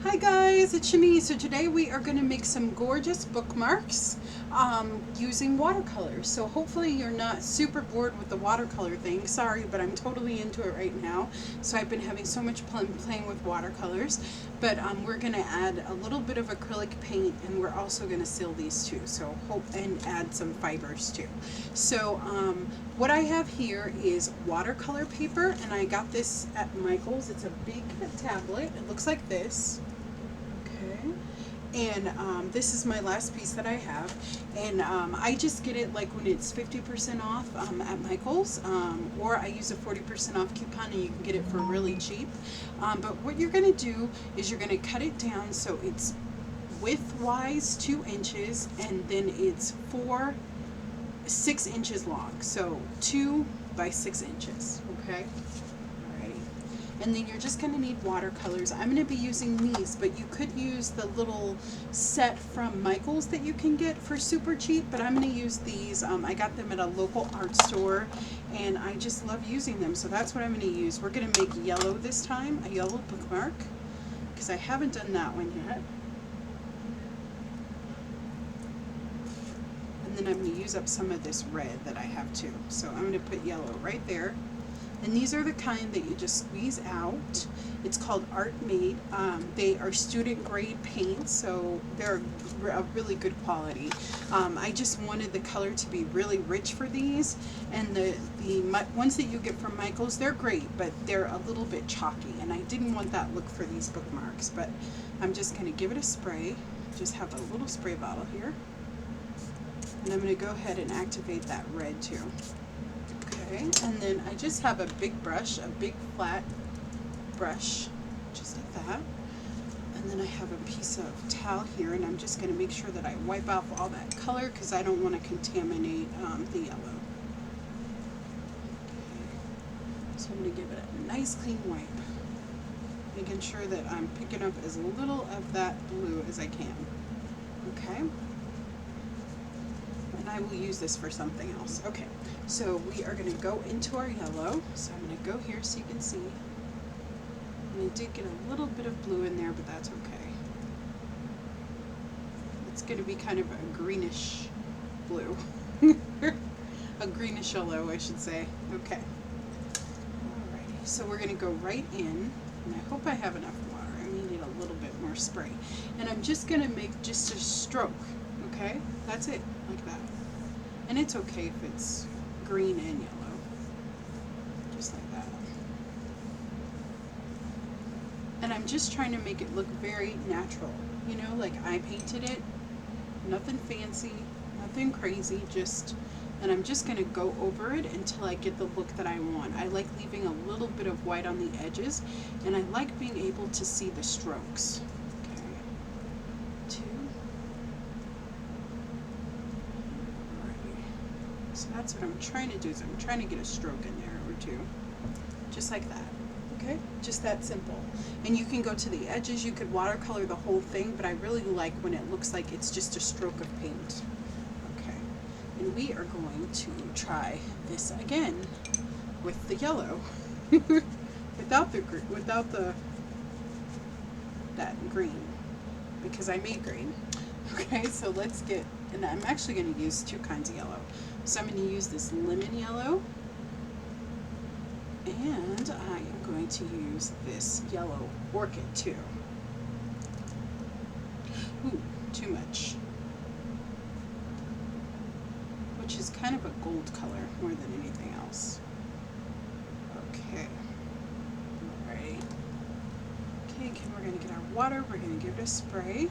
Hi guys, it's Shemi. So today we are going to make some gorgeous bookmarks using watercolors. So hopefully you're not super bored with the watercolor thing. Sorry, but I'm totally into it right now. So I've been having so much fun playing with watercolors. But we're going to add a little bit of acrylic paint, and we're also going to seal these too. So hope and add some fibers too. So what I have here is watercolor paper, and I got this at Michael's. It's a big tablet. It looks like this. Okay. And this is my last piece that I have. And I just get it like when it's 50% off at Michael's, or I use a 40% off coupon and you can get it for really cheap. But what you're going to do is you're going to cut it down so it's width-wise 2 inches, and then it's 6 inches long. So 2 by 6 inches, okay? And then you're just going to need watercolors. I'm going to be using these, but you could use the little set from Michael's that you can get for super cheap, but I'm going to use these. I got them at a local art store, and I just love using them, so that's what I'm going to use. We're going to make yellow this time, a yellow bookmark, because I haven't done that one yet. And then I'm going to use up some of this red that I have too. So I'm going to put yellow right there. And these are the kind that you just squeeze out. It's called Art Made. They are student grade paints, so they're a really good quality. I just wanted the color to be really rich for these. And the ones that you get from Michael's, they're great, but they're a little bit chalky. And I didn't want that look for these bookmarks, but I'm just going to give it a spray. Just have a little spray bottle here. And I'm going to go ahead and activate that red too. Okay, and then I just have a big brush, a big flat brush, just like that. And then I have a piece of towel here, and I'm just going to make sure that I wipe off all that color because I don't want to contaminate the yellow. Okay. So I'm going to give it a nice clean wipe, making sure that I'm picking up as little of that blue as I can. Okay. And I will use this for something else. Okay, so we are going to go into our yellow. So I'm going to go here so you can see. And I did get a little bit of blue in there, but that's okay. It's going to be kind of a greenish blue. A greenish yellow, I should say. Okay. Alrighty, so we're going to go right in. And I hope I have enough water. I may need a little bit more spray. And I'm just going to make just a stroke. Okay, that's it, like that. And it's okay if it's green and yellow, just like that. And I'm just trying to make it look very natural, you know, like I painted it, nothing fancy, nothing crazy, and I'm just going to go over it until I get the look that I want. I like leaving a little bit of white on the edges, and I like being able to see the strokes. So that's what I'm trying to do, is I'm trying to get a stroke in there or two, just like that, okay? Just that simple. And you can go to the edges, you could watercolor the whole thing, but I really like when it looks like it's just a stroke of paint. Okay, and we are going to try this again with the yellow, without that green, because I made green. Okay, so let's get, and I'm actually going to use 2 kinds of yellow. So I'm going to use this lemon yellow, and I am going to use this yellow orchid too. Ooh, too much. Which is kind of a gold color more than anything else. Okay. Alrighty. Okay, we're going to get our water, we're going to give it a spray.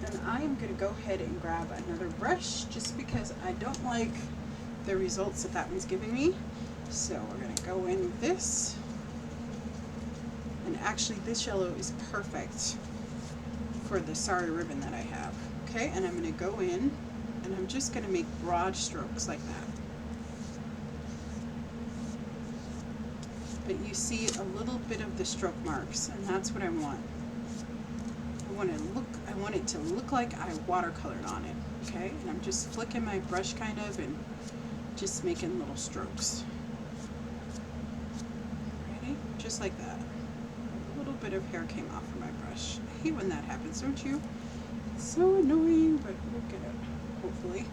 And I am going to go ahead and grab another brush just because I don't like the results that one's giving me. So we're going to go in with this. And actually this yellow is perfect for the sari ribbon that I have. Okay, and I'm going to go in and I'm just going to make broad strokes like that. But you see a little bit of the stroke marks, and that's what I want. I want it to look like I watercolored on it, okay? And I'm just flicking my brush kind of and just making little strokes. Ready? Just like that. A little bit bit of hair came off of my brush. I hate when that happens, don't you? It's so annoying, but we'll get it, hopefully.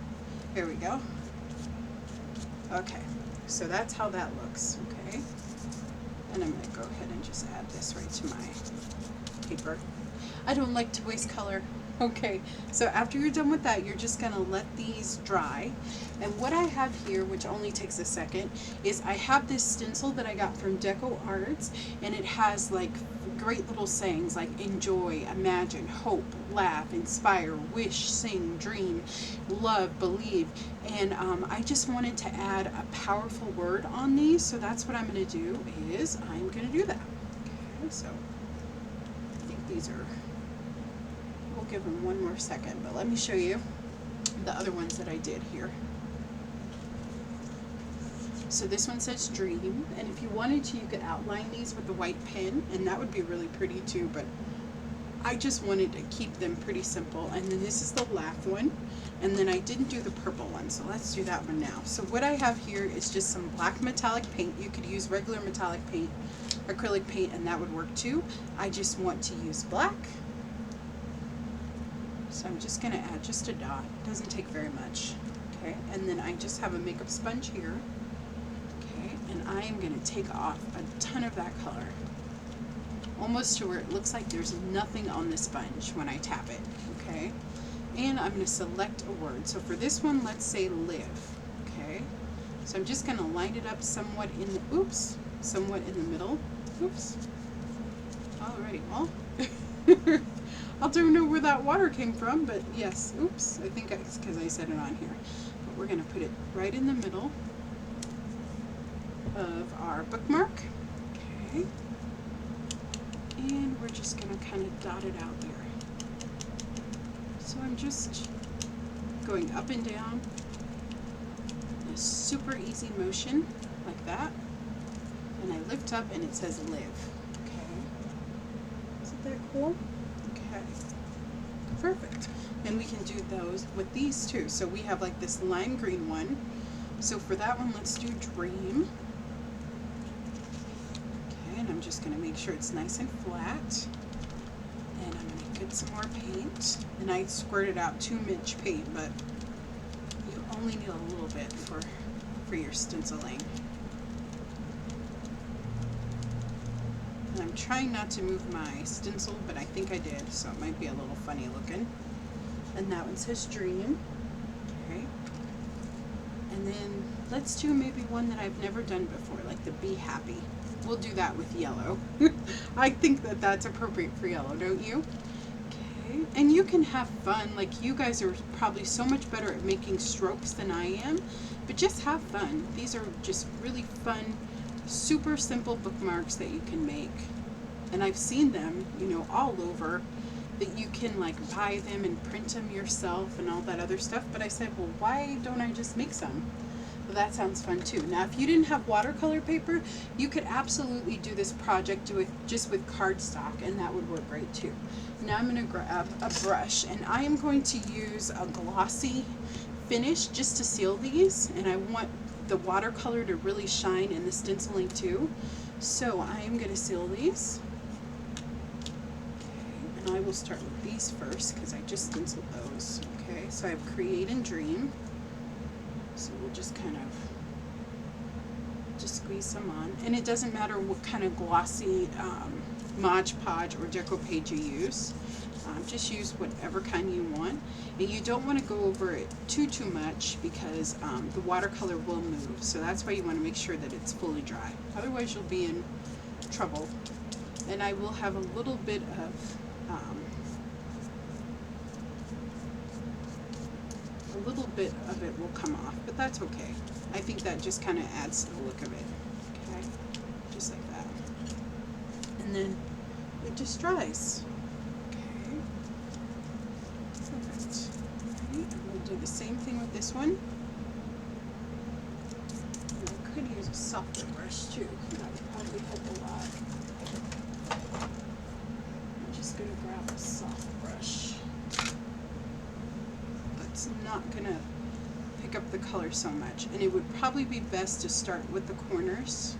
There we go. Okay, so that's how that looks, okay? And I'm going to go ahead and just add this right to my paper. I don't like to waste color. Okay, so after you're done with that, you're just going to let these dry. And what I have here, which only takes a second, is I have this stencil that I got from Deco Arts, and it has like great little sayings like enjoy, imagine, hope, laugh, inspire, wish, sing, dream, love, believe. And I just wanted to add a powerful word on these, so that's what I'm going to do is I'm going to do that. Okay, so I think these are, we'll give them one more second, but let me show you the other ones that I did here. So this one says dream, and if you wanted to, you could outline these with the white pen, and that would be really pretty too, but I just wanted to keep them pretty simple. And then this is the laugh one, and then I didn't do the purple one, so let's do that one now. So what I have here is just some black metallic paint. You could use regular metallic paint, acrylic paint, and that would work too. I just want to use black. So I'm just going to add just a dot. It doesn't take very much. Okay, and then I just have a makeup sponge here. Okay, and I am going to take off a ton of that color. Almost to where it looks like there's nothing on the sponge when I tap it. Okay, and I'm going to select a word. So for this one, let's say live. Okay, so I'm just going to line it up somewhat in the, oops, somewhat in the middle. Oops. Alrighty, well. I don't know where that water came from, but yes, oops, I think it's because I set it on here. But we're going to put it right in the middle of our bookmark. Okay. And we're just going to kind of dot it out there. So I'm just going up and down in a super easy motion like that. And I lift up and it says live. Okay. Isn't that cool? Okay, perfect. And we can do those with these too. So we have like this lime green one. So for that one, let's do dream. Okay, and I'm just going to make sure it's nice and flat. And I'm going to get some more paint. And I squirted out 2 inch paint, but you only need a little bit for your stenciling. And I'm trying not to move my stencil, but I think I did, so it might be a little funny looking. And that one says dream. Okay. And then let's do maybe one that I've never done before, like the be happy. We'll do that with yellow. I think that that's appropriate for yellow, don't you? Okay. And you can have fun. Like, you guys are probably so much better at making strokes than I am, but just have fun. These are just really fun, super simple bookmarks that you can make. And I've seen them, you know, all over, that you can like buy them and print them yourself and all that other stuff. But I said, well, why don't I just make some? Well, that sounds fun too. Now, if you didn't have watercolor paper, you could absolutely do this project just with cardstock, and that would work great too. Now I'm going to grab a brush, and I am going to use a glossy finish just to seal these, and I want the watercolor to really shine in the stenciling too. So I am going to seal these. Okay, and I will start with these first because I just stenciled those. Okay, so I have create and dream. So we'll just kind of just squeeze some on. And it doesn't matter what kind of glossy Mod Podge or Deco page you use. Just use whatever kind you want. And you don't want to go over it too much because the watercolor will move. So that's why you want to make sure that it's fully dry. Otherwise you'll be in trouble. And I will have a little bit of it will come off, but that's okay. I think that just kind of adds to the look of it. Okay, just like that. And then it just dries. Okay, perfect. Okay, and we'll do the same thing with this one. And I could use a softer brush too. That would probably help a lot. I'm just going to grab a soft brush. That's not going to pick up the color so much, and it would probably be best to start with the corners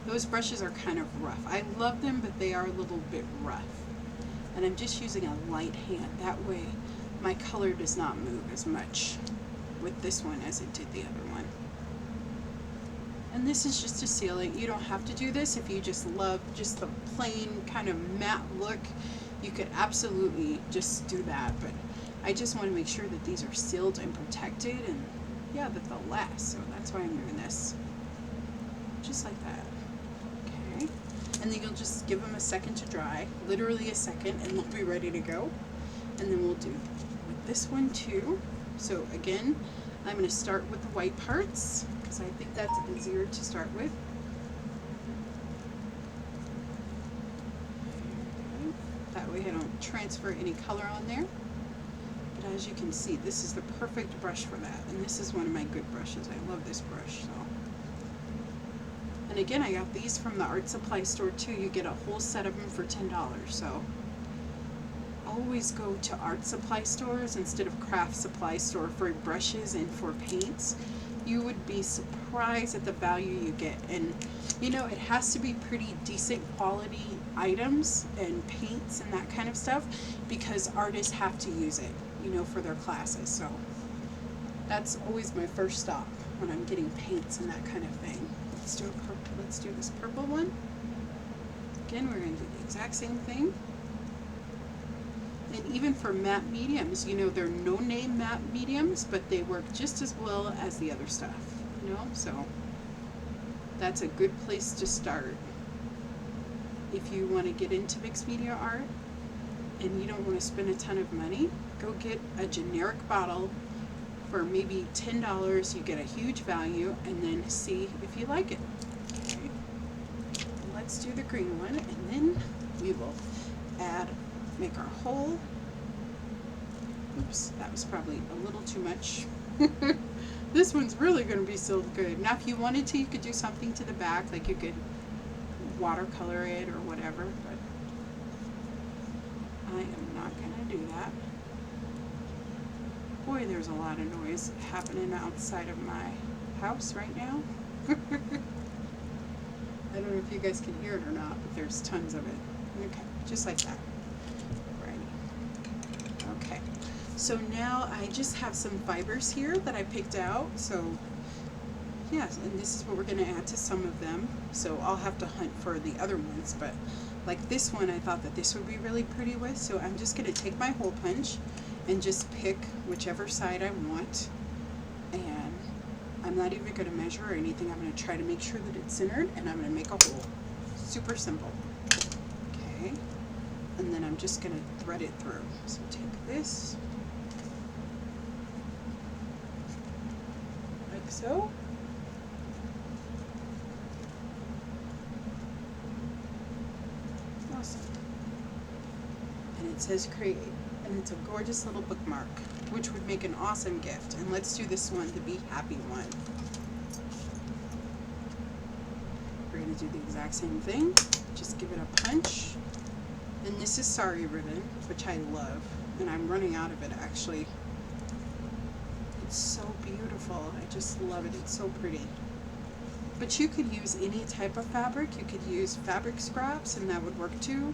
Those brushes are kind of rough. I love them, but they are a little bit rough. And I'm just using a light hand. That way my color does not move as much with this one as it did the other one. And this is just to seal it. You don't have to do this if you just love just the plain kind of matte look. You could absolutely just do that, but I just want to make sure that these are sealed and protected, and yeah, that they'll last. So that's why I'm doing this. Just like that. Okay. And then you'll just give them a second to dry, literally a second, and they'll be ready to go. And then we'll do with this one too. So again, I'm going to start with the white parts because I think that's easier to start with. Okay. That way I don't transfer any color on there. But as you can see, this is the perfect brush for that. And this is one of my good brushes. I love this brush. So. And again, I got these from the art supply store too. You get a whole set of them for $10. So always go to art supply stores instead of craft supply store for brushes and for paints. You would be surprised at the value you get. And you know, it has to be pretty decent quality items and paints and that kind of stuff because artists have to use it, you know, for their classes. So that's always my first stop when I'm getting paints and that kind of thing. Let's do a purple. Let's do this purple one. Again, we're going to do the exact same thing. And even for matte mediums, you know, they're no-name matte mediums, but they work just as well as the other stuff, you know? So that's a good place to start. If you want to get into mixed media art and you don't want to spend a ton of money, go get a generic bottle for maybe $10. You get a huge value, and then see if you like it. Okay. Let's do the green one, and then we will make our hole. Oops, that was probably a little too much. This one's really going to be sealed good. Now if you wanted to, you could do something to the back, like you could watercolor it or whatever, but I am not going to do that. Boy, there's a lot of noise happening outside of my house right now. I don't know if you guys can hear it or not, but there's tons of it. Okay, just like that. Okay, so now I just have some fibers here that I picked out. So yes, and this is what we're going to add to some of them. So I'll have to hunt for the other ones, but like this one, I thought that this would be really pretty with. So I'm just going to take my hole punch and just pick whichever side I want. And I'm not even going to measure or anything. I'm going to try to make sure that it's centered, and I'm going to make a hole. Super simple. Okay. And then I'm just going to thread it through. So take this, like so. Awesome. And it says create, and it's a gorgeous little bookmark, which would make an awesome gift. And let's do this one, the Be Happy one. We're going to do the exact same thing. Just give it a punch. And this is Sari ribbon, which I love, and I'm running out of it actually. It's so beautiful. I just love it. It's so pretty. But you could use any type of fabric. You could use fabric scraps, and that would work too.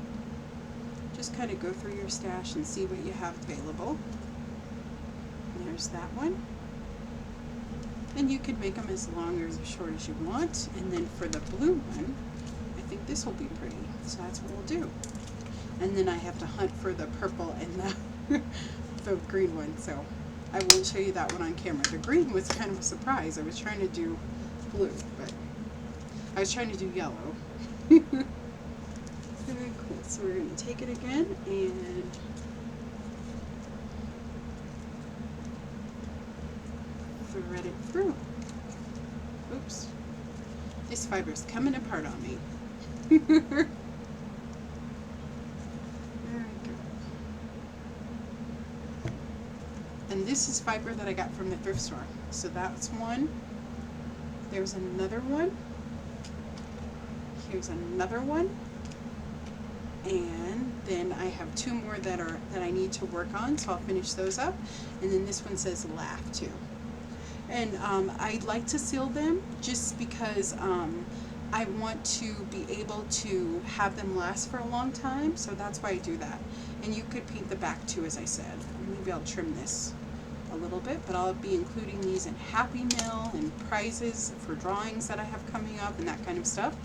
Just kind of go through your stash and see what you have available. And there's that one. And you could make them as long or as short as you want. And then for the blue one, I think this will be pretty. So that's what we'll do. And then I have to hunt for the purple and the green one, so I won't show you that one on camera. The green was kind of a surprise. I was trying to do blue, but I was trying to do yellow. Very cool. So we're going to take it again and thread it through. Oops. This fiber's coming apart on me. And this is fiber that I got from the thrift store. So that's one. There's another one. Here's another one. And then I have two more that I need to work on, so I'll finish those up. And then this one says laugh too. And I like to seal them just because I want to be able to have them last for a long time, so that's why I do that. And you could paint the back too, as I said. Maybe I'll trim this a little bit, but I'll be including these in Happy Mail and prizes for drawings that I have coming up and that kind of stuff.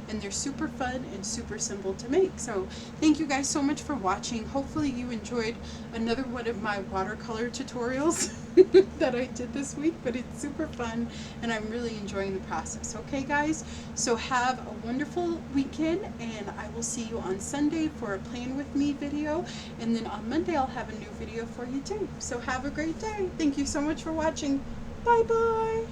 And they're super fun and super simple to make. So thank you guys so much for watching. Hopefully you enjoyed another one of my watercolor tutorials that I did this week, but it's super fun and I'm really enjoying the process. Okay guys, so have a wonderful weekend, and I will see you on Sunday for a Plan With Me video, and then on Monday I'll have a new video for you too. So have a great day. Thank you so much for watching. Bye bye.